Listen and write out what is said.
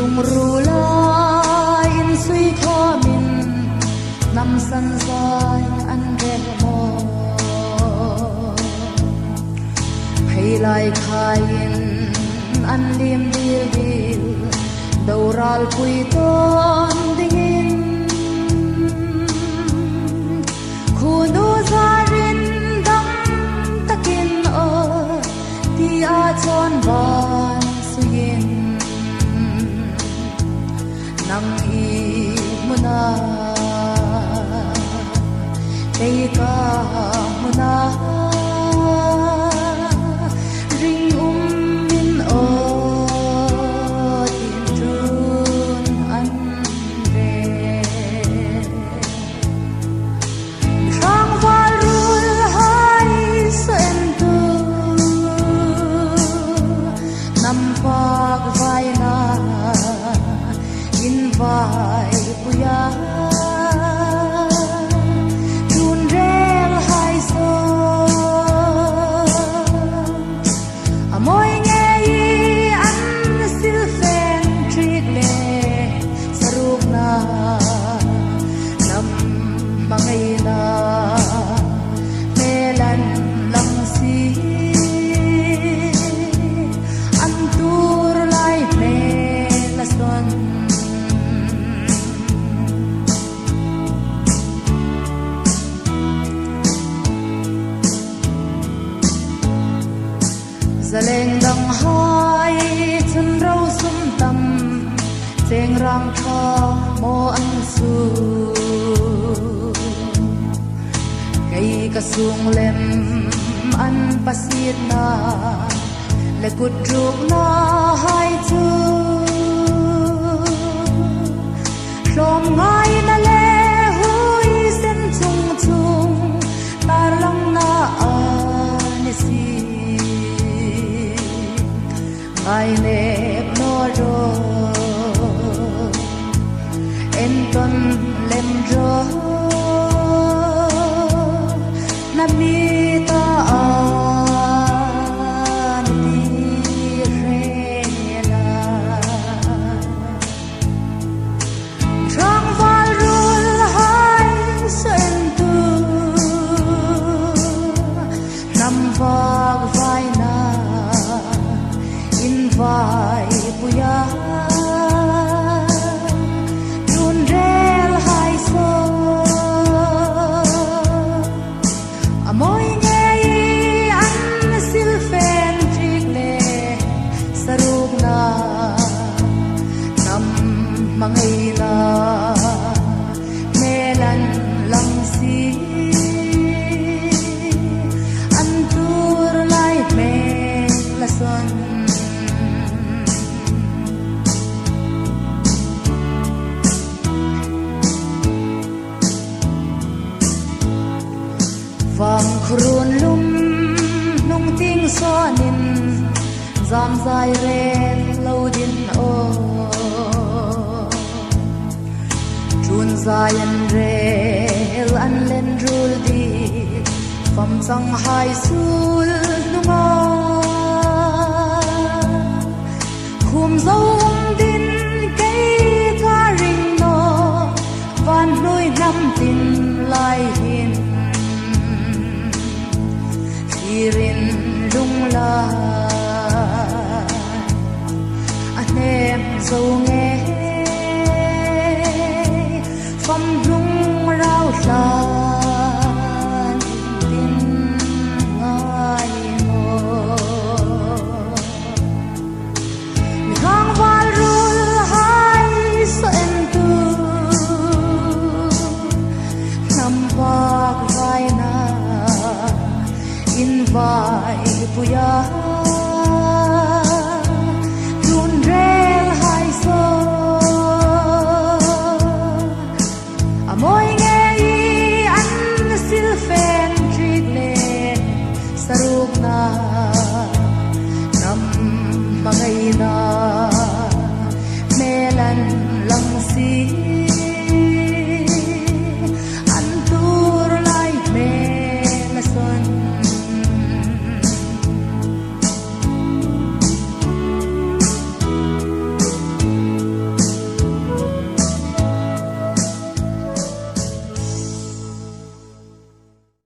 lung ru la in sui tho min nam san sai an ve mo hay lai khain an lim dil dil đâu ral pui ton dingin khunu zarin dam takin o ti a chon ban suyin nang i muna tei ka muna ring min o tin trun an ve rang valul hai sen tu nampak vai na in vai puya tun rel hai so amoy nge an sil fen trit le saruk na nam mangai na melan lang si an tur lai me la son zaleng dang hai chun rau sum tam cheng rang tha mo an su kai ka sung lem an pasit na le kut ruk na hai chu hlom ngai na le hui sen chung chung tar lang na ani si ai nep no ro en ton lem ro na mi ta an ti re la rang val rul hai sen tu nam vag vai na in vai puya tun rel hai so amoy nge an sil fen trik le saruk na nam mangai na melan lang si an tur lai me la son vang khrun lum nung ting so nin zam zai re lo din o chun zai an re an len rul di pham sang hai sul nunga khum zong din cây ca ring no van nuôi nam tin lai hin irin lung la anem dâu nghe phong lung rau lan tin ngai mo mi hang val rul hai sen tu nam bak vai na in vai puya tun rel hai so amoy nge an sil fen trit le saruk na nam mangai na